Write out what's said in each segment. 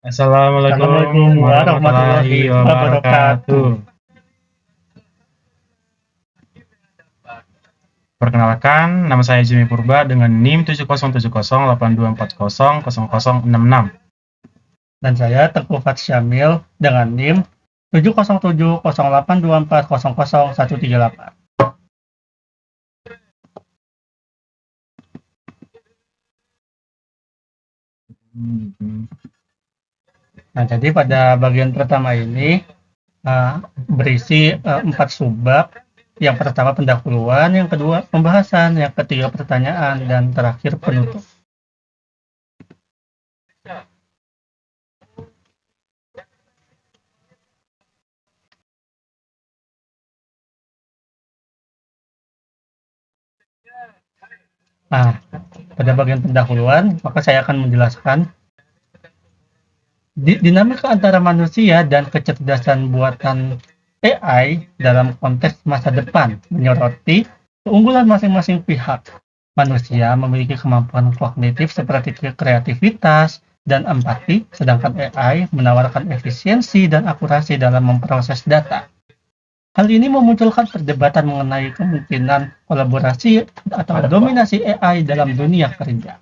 Assalamualaikum Assalamualaikum warahmatullahi warahmatullahi wabarakatuh. wabarakatuh. Perkenalkan, nama saya Jimmy Purba dengan NIM 707082400066. Dan saya Teguh Syamil dengan NIM 7070824000138. Nah, jadi pada bagian pertama ini berisi 4 subbab. Yang pertama pendahuluan, yang kedua pembahasan, yang ketiga pertanyaan, dan terakhir penutup. Nah, pada bagian pendahuluan, maka saya akan menjelaskan dinamika antara manusia dan kecerdasan buatan AI dalam konteks masa depan menyoroti keunggulan masing-masing pihak. Manusia memiliki kemampuan kognitif seperti kreativitas dan empati, sedangkan AI menawarkan efisiensi dan akurasi dalam memproses data. Hal ini memunculkan perdebatan mengenai kemungkinan kolaborasi atau dominasi AI dalam dunia kerja.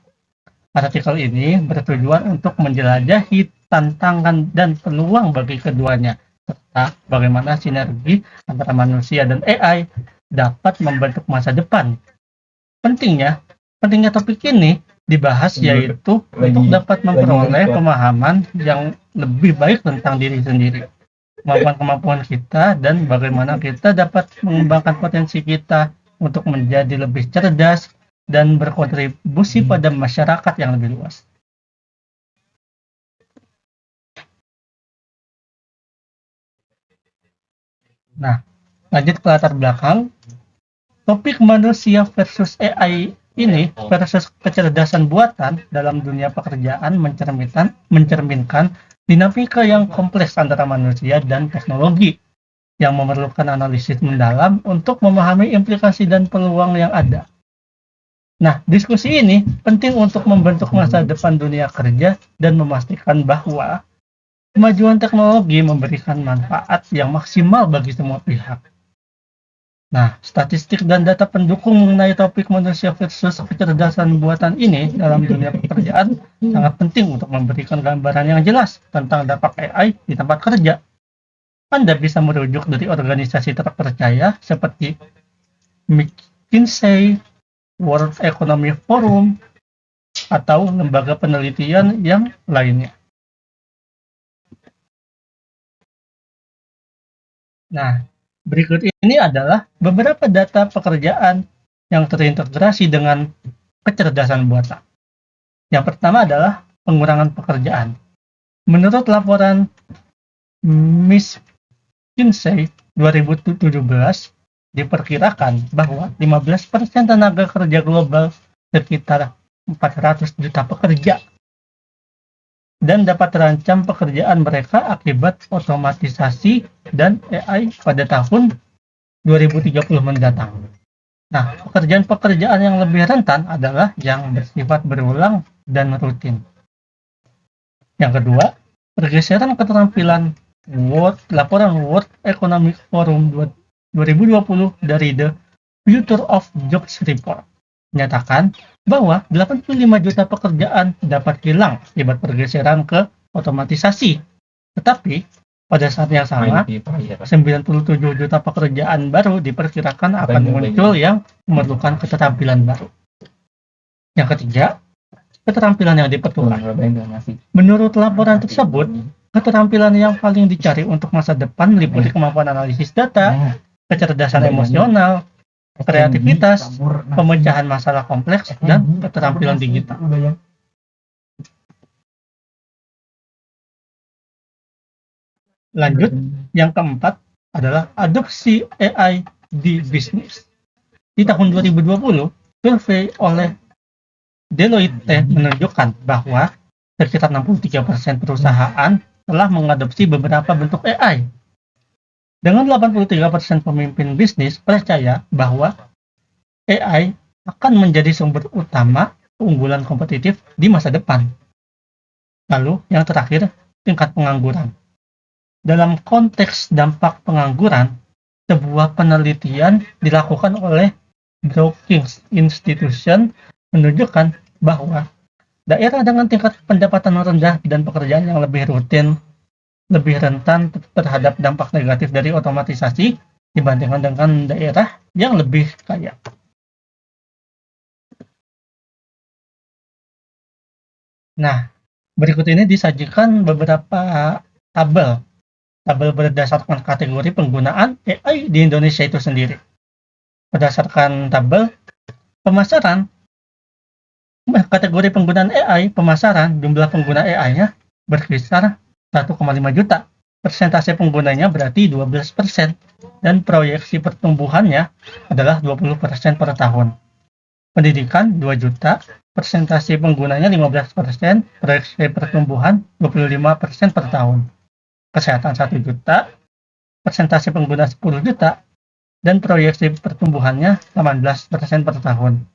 Artikel ini bertujuan untuk menjelajahi tantangan dan peluang bagi keduanya, serta bagaimana sinergi antara manusia dan AI dapat membentuk masa depan. Pentingnya topik ini dibahas yaitu untuk dapat memperoleh pemahaman yang lebih baik tentang diri sendiri, kemampuan kita, dan bagaimana kita dapat mengembangkan potensi kita untuk menjadi lebih cerdas dan berkontribusi pada masyarakat yang lebih luas. Nah, lanjut ke latar belakang. Topik manusia versus AI ini versus kecerdasan buatan dalam dunia pekerjaan mencerminkan dinamika yang kompleks antara manusia dan teknologi yang memerlukan analisis mendalam untuk memahami implikasi dan peluang yang ada. Nah, diskusi ini penting untuk membentuk masa depan dunia kerja dan memastikan bahwa kemajuan teknologi memberikan manfaat yang maksimal bagi semua pihak. Nah, statistik dan data pendukung mengenai topik manusia versus kecerdasan buatan ini dalam dunia pekerjaan sangat penting untuk memberikan gambaran yang jelas tentang dampak AI di tempat kerja. Anda bisa merujuk dari organisasi terpercaya seperti McKinsey, World Economic Forum, atau lembaga penelitian yang lainnya. Nah, berikut ini adalah beberapa data pekerjaan yang terintegrasi dengan kecerdasan buatan. Yang pertama adalah pengurangan pekerjaan. Menurut laporan McKinsey 2017, diperkirakan bahwa 15% tenaga kerja global, sekitar 400 juta pekerja, dan dapat terancam pekerjaan mereka akibat otomatisasi dan AI pada tahun 2030 mendatang. Nah, pekerjaan-pekerjaan yang lebih rentan adalah yang bersifat berulang dan rutin. Yang kedua, pergeseran keterampilan. Laporan World Economic Forum 2020 dari The Future of Jobs Report menyatakan bahwa 85 juta pekerjaan dapat hilang akibat pergeseran ke otomatisasi. Tetapi pada saat yang sama, 97 juta pekerjaan baru diperkirakan akan muncul yang memerlukan keterampilan baru. Yang ketiga, keterampilan yang diperlukan. Menurut laporan tersebut, keterampilan yang paling dicari untuk masa depan meliputi kemampuan analisis data, kecerdasan emosional, kreativitas, pemecahan masalah kompleks, dan keterampilan digital. Lanjut, yang keempat adalah adopsi AI di bisnis. Di tahun 2020, survei oleh Deloitte menunjukkan bahwa sekitar 63% perusahaan telah mengadopsi beberapa bentuk AI. Dengan 83% pemimpin bisnis percaya bahwa AI akan menjadi sumber utama keunggulan kompetitif di masa depan. Lalu, yang terakhir, tingkat pengangguran. Dalam konteks dampak pengangguran, sebuah penelitian dilakukan oleh Brookings Institution menunjukkan bahwa daerah dengan tingkat pendapatan rendah dan pekerjaan yang lebih rutin lebih rentan terhadap dampak negatif dari otomatisasi dibandingkan dengan daerah yang lebih kaya. Nah, berikut ini disajikan beberapa tabel berdasarkan kategori penggunaan AI di Indonesia itu sendiri. Berdasarkan tabel pemasaran, kategori penggunaan AI, pemasaran, jumlah pengguna AI-nya berkisar 1,5 juta. Persentase penggunanya berarti 12%, dan proyeksi pertumbuhannya adalah 20% per tahun. Pendidikan 2 juta, persentase penggunanya 15%, proyeksi pertumbuhan 25% per tahun. Kesehatan 1 juta, persentase pengguna 10 juta, dan proyeksi pertumbuhannya 18% per tahun.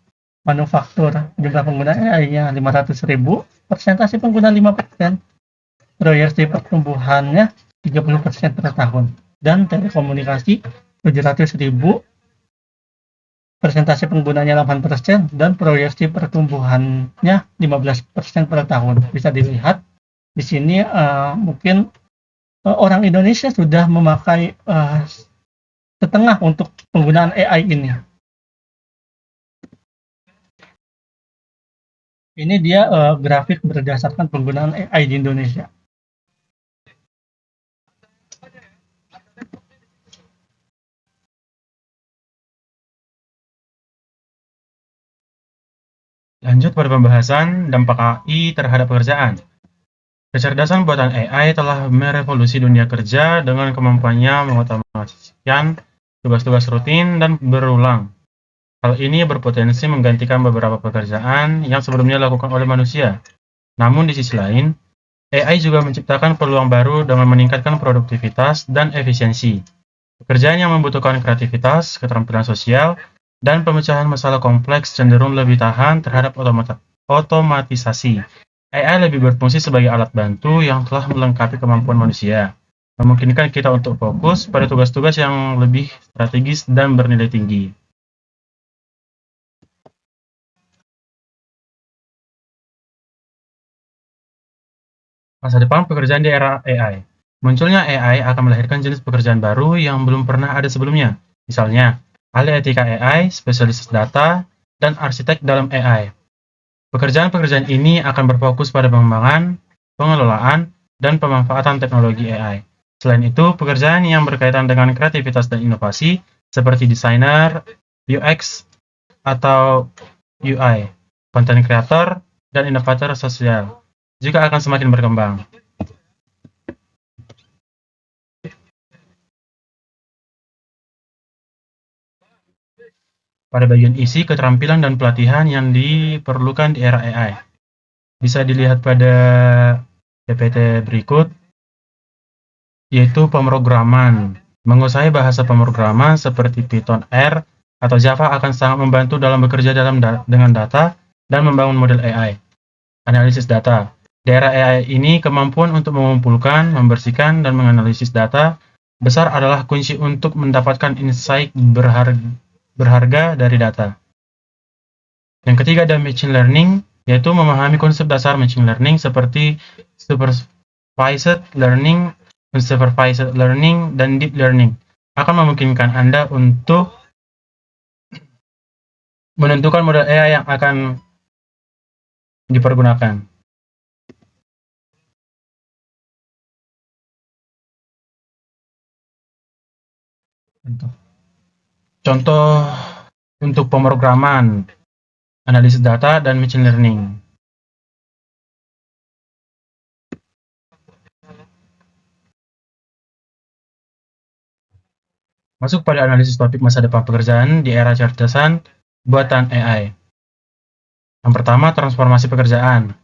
Manufaktur, jumlah pengguna AI-nya 500.000, persentase pengguna 5%, proyeksi pertumbuhannya 30% per tahun. Dan telekomunikasi 700.000, persentase penggunanya 8%, dan proyeksi pertumbuhannya 15% per tahun. Bisa dilihat di sini mungkin orang Indonesia sudah memakai setengah untuk penggunaan AI ini. Ini dia grafik berdasarkan penggunaan AI di Indonesia. Lanjut pada pembahasan dampak AI terhadap pekerjaan. Kecerdasan buatan AI telah merevolusi dunia kerja dengan kemampuannya mengotomasikan tugas-tugas rutin dan berulang. Hal ini berpotensi menggantikan beberapa pekerjaan yang sebelumnya dilakukan oleh manusia. Namun di sisi lain, AI juga menciptakan peluang baru dengan meningkatkan produktivitas dan efisiensi. Pekerjaan yang membutuhkan kreativitas, keterampilan sosial, dan pemecahan masalah kompleks cenderung lebih tahan terhadap otomatisasi. AI lebih berfungsi sebagai alat bantu yang telah melengkapi kemampuan manusia, memungkinkan kita untuk fokus pada tugas-tugas yang lebih strategis dan bernilai tinggi. Masa depan pekerjaan di era AI. Munculnya AI akan melahirkan jenis pekerjaan baru yang belum pernah ada sebelumnya. Misalnya, ahli etika AI, spesialis data, dan arsitek dalam AI. Pekerjaan-pekerjaan ini akan berfokus pada pengembangan, pengelolaan, dan pemanfaatan teknologi AI. Selain itu, pekerjaan yang berkaitan dengan kreativitas dan inovasi, seperti desainer, UX, atau UI, content creator, dan inovator sosial, juga akan semakin berkembang. Pada bagian isi, keterampilan dan pelatihan yang diperlukan di era AI. Bisa dilihat pada PPT berikut, yaitu pemrograman. Menguasai bahasa pemrograman seperti Python, R, atau Java akan sangat membantu dalam bekerja dengan data dan membangun model AI. Analisis data. Di era AI ini, kemampuan untuk mengumpulkan, membersihkan, dan menganalisis data besar adalah kunci untuk mendapatkan insight berharga dari data. Yang ketiga ada machine learning, yaitu memahami konsep dasar machine learning seperti supervised learning, unsupervised learning, dan deep learning. Akan memungkinkan Anda untuk menentukan model AI yang akan dipergunakan. Contoh untuk pemrograman, analisis data, dan machine learning. Masuk pada analisis topik masa depan pekerjaan di era kecerdasan buatan AI. Yang pertama, transformasi pekerjaan.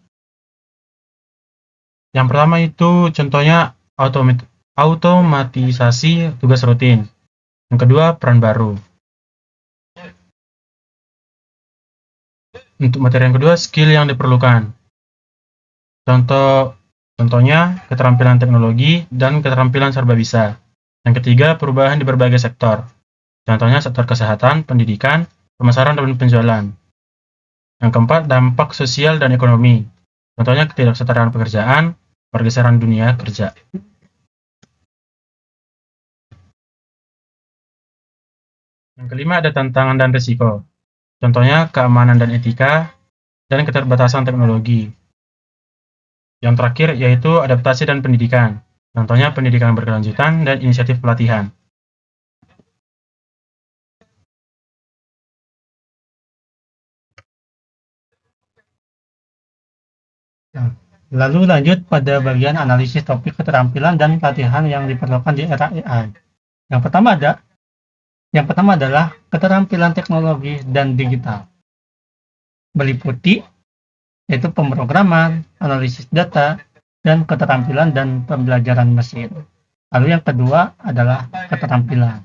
Yang pertama itu contohnya automatisasi tugas rutin. Yang kedua, peran baru. Untuk materi yang kedua, skill yang diperlukan. Contohnya, keterampilan teknologi dan keterampilan serba bisa. Yang ketiga, perubahan di berbagai sektor. Contohnya sektor kesehatan, pendidikan, pemasaran, dan penjualan. Yang keempat, dampak sosial dan ekonomi. Contohnya ketidaksetaraan pekerjaan, pergeseran dunia kerja. Yang kelima ada tantangan dan risiko. Contohnya keamanan dan etika, dan keterbatasan teknologi. Yang terakhir yaitu adaptasi dan pendidikan. Contohnya pendidikan berkelanjutan dan inisiatif pelatihan. Lalu lanjut pada bagian analisis topik keterampilan dan pelatihan yang diperlukan di era AI. Yang pertama adalah keterampilan teknologi dan digital. Meliputi yaitu pemrograman, analisis data, dan keterampilan dan pembelajaran mesin. Lalu yang kedua adalah keterampilan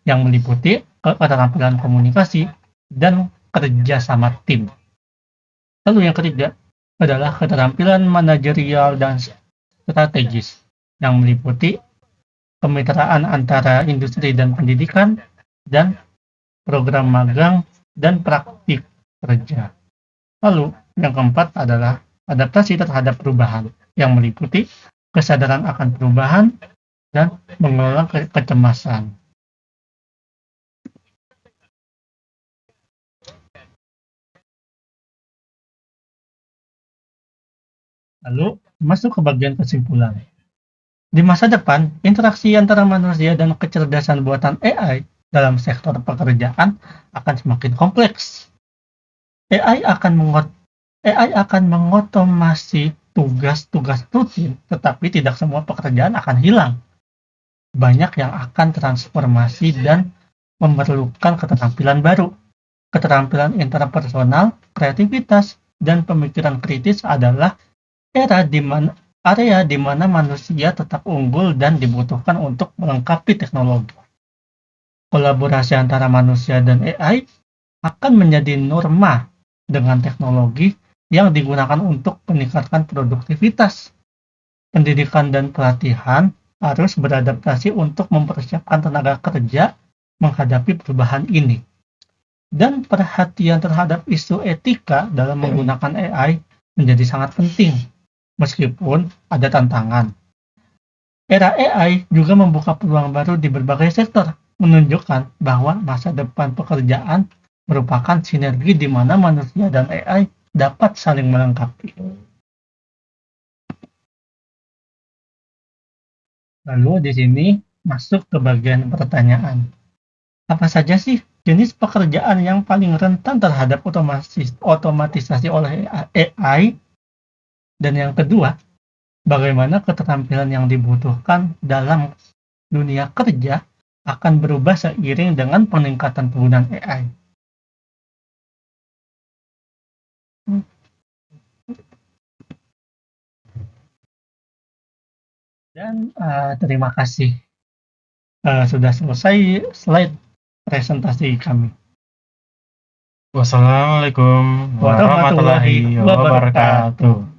yang meliputi keterampilan komunikasi dan kerja sama tim. Lalu yang ketiga adalah keterampilan manajerial dan strategis yang meliputi kemitraan antara industri dan pendidikan dan program magang dan praktik kerja. Lalu yang keempat adalah adaptasi terhadap perubahan yang meliputi kesadaran akan perubahan dan mengelola kecemasan. Lalu masuk ke bagian kesimpulan. Di masa depan, interaksi antara manusia dan kecerdasan buatan AI dalam sektor pekerjaan akan semakin kompleks. AI akan mengotomasi tugas-tugas rutin, tetapi tidak semua pekerjaan akan hilang. Banyak yang akan transformasi dan memerlukan keterampilan baru. Keterampilan interpersonal, kreativitas, dan pemikiran kritis adalah area di mana manusia tetap unggul dan dibutuhkan untuk melengkapi teknologi. Kolaborasi antara manusia dan AI akan menjadi norma dengan teknologi yang digunakan untuk meningkatkan produktivitas. Pendidikan dan pelatihan harus beradaptasi untuk mempersiapkan tenaga kerja menghadapi perubahan ini. Dan perhatian terhadap isu etika dalam menggunakan AI menjadi sangat penting, meskipun ada tantangan. Era AI juga membuka peluang baru di berbagai sektor, menunjukkan bahwa masa depan pekerjaan merupakan sinergi di mana manusia dan AI dapat saling melengkapi. Lalu di sini masuk ke bagian pertanyaan. Apa saja sih jenis pekerjaan yang paling rentan terhadap otomatisasi oleh AI? Dan yang kedua, bagaimana keterampilan yang dibutuhkan dalam dunia kerja akan berubah seiring dengan peningkatan penggunaan AI? Dan terima kasih sudah selesai slide presentasi kami. Wassalamualaikum warahmatullahi wabarakatuh.